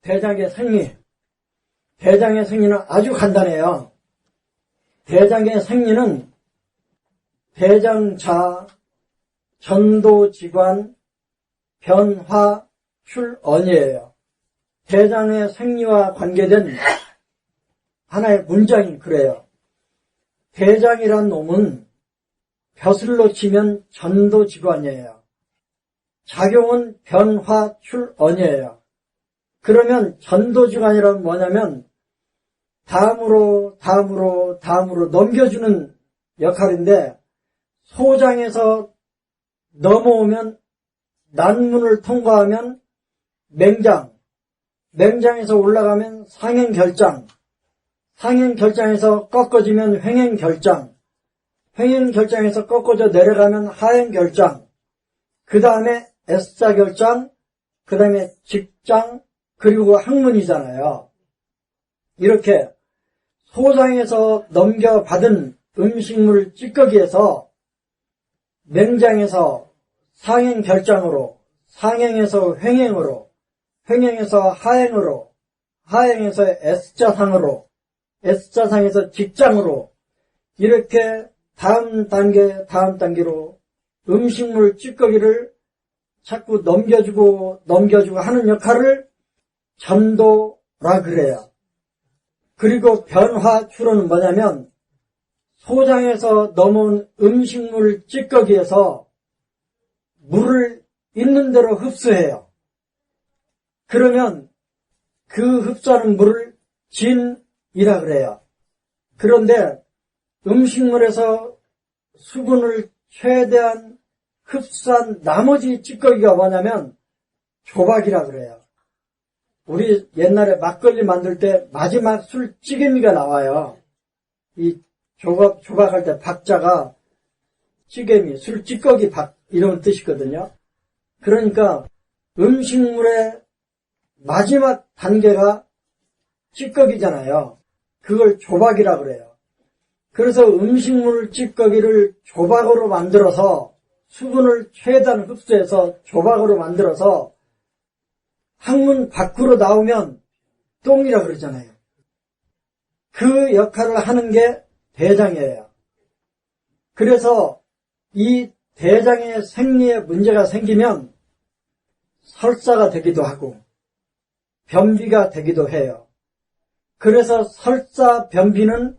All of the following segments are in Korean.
대장의 생리. 대장의 생리는 아주 간단해요. 대장의 생리는 대장자, 전도지관, 변화, 출언이에요. 대장의 생리와 관계된 하나의 문장이 그래요. 대장이란 놈은 벼슬로 치면 전도지관이에요. 작용은 변화, 출언이에요. 그러면 전도지관이란 뭐냐면 다음으로 넘겨주는 역할인데, 소장에서 넘어오면 난문을 통과하면 맹장, 맹장에서 올라가면 상행결장, 상행결장에서 꺾어지면 횡행결장, 횡행결장에서 꺾어져 내려가면 하행결장, 그 다음에 S자결장, 그 다음에 직장, 그리고 학문이잖아요. 이렇게 소장에서 넘겨받은 음식물 찌꺼기에서 맹장에서 상행결장으로, 상행에서 횡행으로, 횡행에서 하행으로, 하행에서 S자상으로, S자상에서 직장으로, 이렇게 다음 단계로 음식물 찌꺼기를 자꾸 넘겨주고 하는 역할을 전도라 그래요. 그리고 변화 출원은 뭐냐면 소장에서 넘어온 음식물 찌꺼기에서 물을 있는 대로 흡수해요. 그러면 그 흡수하는 물을 진이라 그래요. 그런데 음식물에서 수분을 최대한 흡수한 나머지 찌꺼기가 뭐냐면 조박이라 그래요. 우리 옛날에 막걸리 만들 때 마지막 술 찌개미가 나와요. 이 조박할 때 박자가 찌개미, 술 찌꺼기 박 이런 뜻이거든요. 그러니까 음식물의 마지막 단계가 찌꺼기잖아요. 그걸 조박이라 그래요. 그래서 음식물 찌꺼기를 조박으로 만들어서 수분을 최대한 흡수해서 조박으로 만들어서 항문 밖으로 나오면 똥이라 그러잖아요. 그 역할을 하는 게 대장이에요. 그래서 이 대장의 생리에 문제가 생기면 설사가 되기도 하고 변비가 되기도 해요. 그래서 설사, 변비는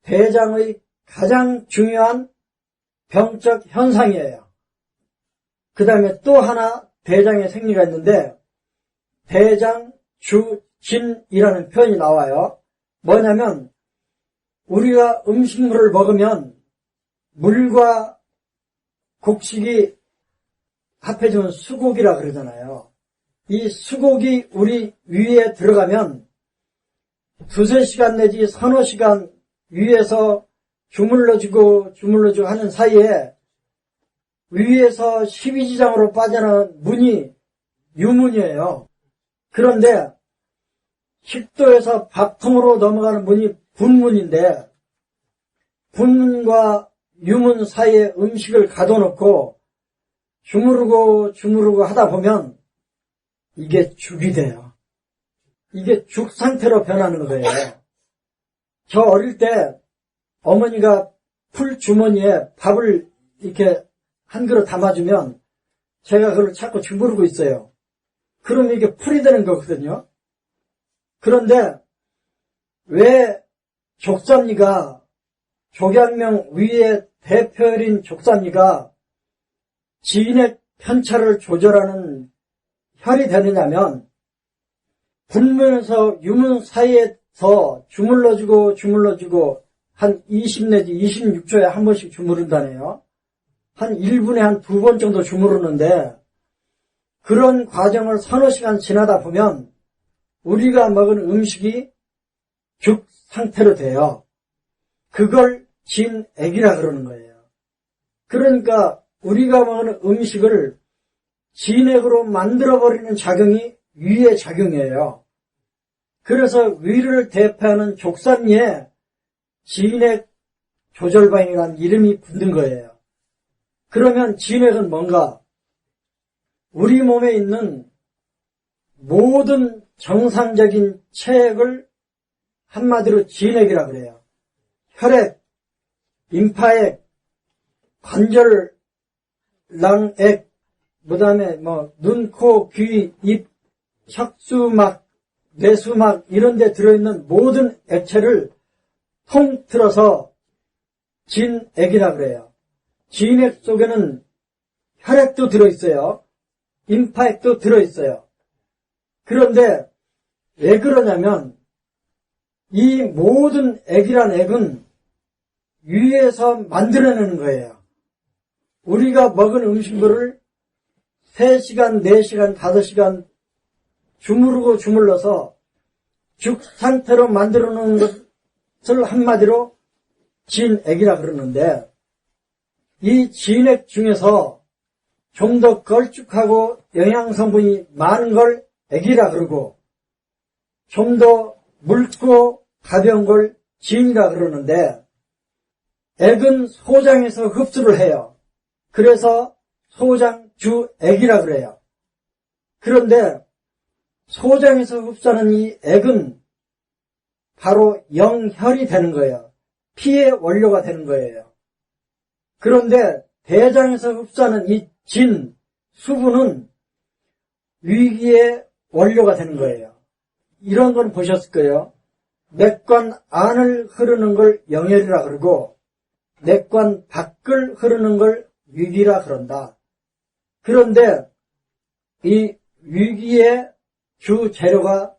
대장의 가장 중요한 병적 현상이에요. 그 다음에 또 하나 대장의 생리가 있는데 대장주진이라는 표현이 나와요. 뭐냐면 우리가 음식물을 먹으면 물과 곡식이 합해지면 수곡이라 그러잖아요. 이 수곡이 우리 위에 들어가면 두세 시간 내지 서너 시간 위에서 주물러주고 하는 사이에 위에서 12지장으로 빠져나온 문이 유문이에요. 그런데 식도에서 밥통으로 넘어가는 문이 분문인데 분문과 유문 사이에 음식을 가둬놓고 주무르고 하다 보면 이게 죽이 돼요. 이게 죽 상태로 변하는 거예요. 저 어릴 때 어머니가 풀 주머니에 밥을 이렇게 한 그릇 담아주면 제가 그걸 자꾸 주무르고 있어요. 그러면 이게 풀이 되는 거거든요. 그런데 왜 족삼리가 족양명 위의 대표열인 족삼리가 지인의 편차를 조절하는 혈이 되느냐면 분문에서 유문 사이에서 주물러주고 한 20 내지 26초에 한 번씩 주무른다네요. 한 1분에 한 2번 정도 주무르는데 그런 과정을 서너 시간 지나다 보면 우리가 먹은 음식이 죽 상태로 돼요. 그걸 진액이라 그러는 거예요. 그러니까 우리가 먹는 음식을 진액으로 만들어버리는 작용이 위의 작용이에요. 그래서 위를 대표하는 족삼리에 진액 조절반이라는 이름이 붙는 거예요. 그러면 진액은 뭔가? 우리 몸에 있는 모든 정상적인 체액을 한마디로 진액이라 그래요. 혈액, 임파액, 관절낭액, 그 다음에 눈, 코, 귀, 입, 척수막, 뇌수막 이런 데 들어있는 모든 액체를 통틀어서 진액이라 그래요. 진액 속에는 혈액도 들어있어요. 임파액도 들어있어요. 그런데 왜 그러냐면 이 모든 액이란 액은 위에서 만들어내는 거예요. 우리가 먹은 음식물을 3시간, 4시간, 5시간 주무르고 주물러서 죽 상태로 만들어 놓은 것을 한마디로 진액이라 그러는데 이 진액 중에서 좀 더 걸쭉하고 영양성분이 많은 걸 액이라 그러고 좀 더 묽고 가벼운 걸 진이라 그러는데 액은 소장에서 흡수를 해요. 그래서 소장주액이라 그래요. 그런데 소장에서 흡수하는 이 액은 바로 영혈이 되는 거예요. 피의 원료가 되는 거예요. 그런데 대장에서 흡수하는 이 진, 수분은 위기의 원료가 되는 거예요. 이런 건 보셨을 거예요. 맥관 안을 흐르는 걸 영혈이라 그러고 맥관 밖을 흐르는 걸 위기라 그런다. 그런데 이 위기의 주 재료가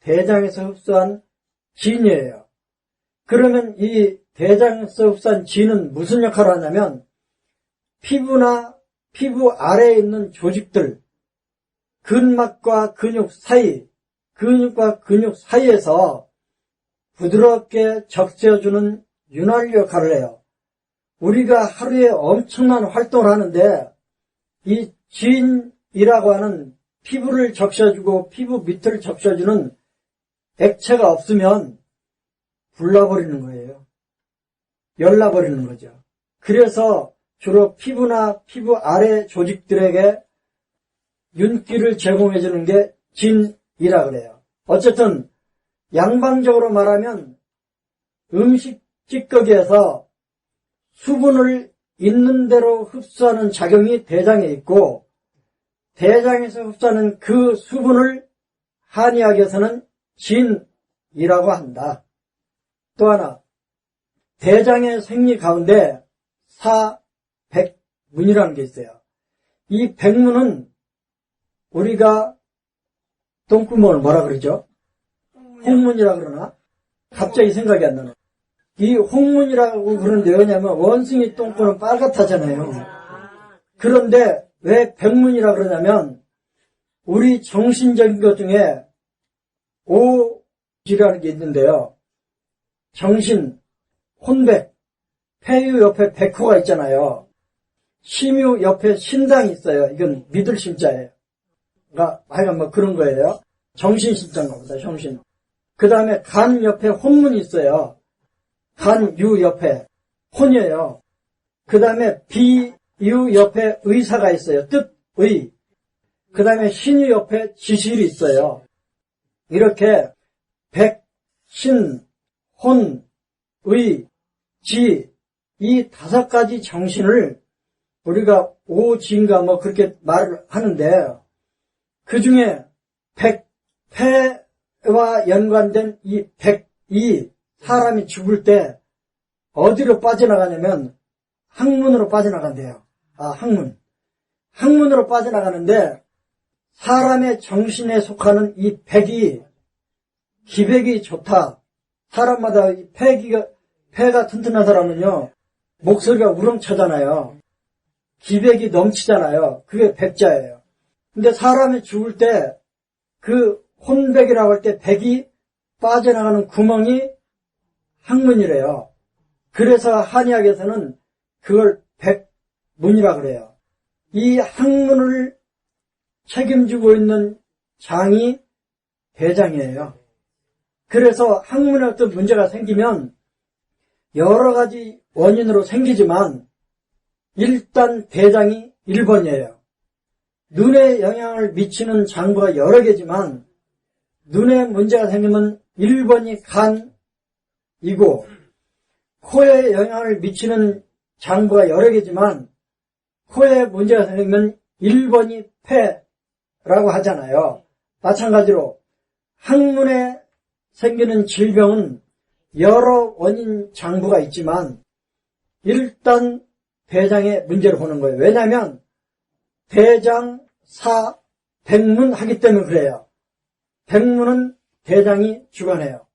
대장에서 흡수한 진이에요. 그러면 이 대장에서 흡수한 진은 무슨 역할을 하냐면 피부나 피부 아래에 있는 조직들, 근막과 근육 사이, 근육과 근육 사이에서 부드럽게 적셔주는 윤활유 역할을 해요. 우리가 하루에 엄청난 활동을 하는데 이 진이라고 하는 피부를 적셔주고 피부 밑을 적셔주는 액체가 없으면 불나버리는 거예요. 열나버리는 거죠. 그래서 주로 피부나 피부 아래 조직들에게 윤기를 제공해주는 게 진이라 그래요. 어쨌든 양방적으로 말하면 음식 찌꺼기에서 수분을 있는 대로 흡수하는 작용이 대장에 있고 대장에서 흡수하는 그 수분을 한의학에서는 진이라고 한다. 또 하나, 대장의 생리 가운데 사백문이라는 게 있어요. 이 백문은 우리가 똥구멍을 뭐라 그러죠? 홍문이라 그러나? 갑자기 생각이 안 나네. 이 홍문이라고 그러는데 왜냐면 원숭이 똥꼬는 빨갛다잖아요. 그런데 왜 백문이라 그러냐면 우리 정신적인 것 중에 오지라는 게 있는데요. 정신, 혼백, 폐유 옆에 백호가 있잖아요. 심유 옆에 신당이 있어요. 이건 믿을 신자예요. 그러니까 하여간 그런 거예요. 정신신자인가 보다, 정신. 그 다음에 간 옆에 혼문이 있어요. 간, 유 옆에 혼이에요. 그 다음에 비, 유 옆에 의사가 있어요. 뜻의. 그 다음에 신유 옆에 지실이 있어요. 이렇게 백, 신, 혼, 의, 지, 이 5가지 정신을 우리가 오지인가 그렇게 말을 하는데 그 중에 백패와 연관된 이 백이 사람이 죽을 때 어디로 빠져나가냐면 항문으로 빠져나간대요. 항문. 항문으로 빠져나가는데 사람의 정신에 속하는 이 백이 기백이 좋다. 사람마다 이 폐가 튼튼한 사람은요 목소리가 우렁차잖아요. 기백이 넘치잖아요. 그게 백자예요. 근데 사람이 죽을 때 그 혼백이라고 할 때 백이 빠져나가는 구멍이 항문이래요. 그래서 한의학에서는 그걸 백문이라고 그래요. 이 항문을 책임지고 있는 장이 대장이에요. 그래서 항문에 어떤 문제가 생기면 여러 가지 원인으로 생기지만 일단 대장이 1번이에요. 눈에 영향을 미치는 장부가 여러 개지만 눈에 문제가 생기면 1번이 간이고 코에 영향을 미치는 장부가 여러 개지만 코에 문제가 생기면 1번이 폐라고 하잖아요. 마찬가지로 항문에 생기는 질병은 여러 원인 장부가 있지만 일단 대장의 문제를 보는 거예요. 왜냐하면 대장, 사, 백문 하기 때문에 그래요. 백문은 대장이 주관해요.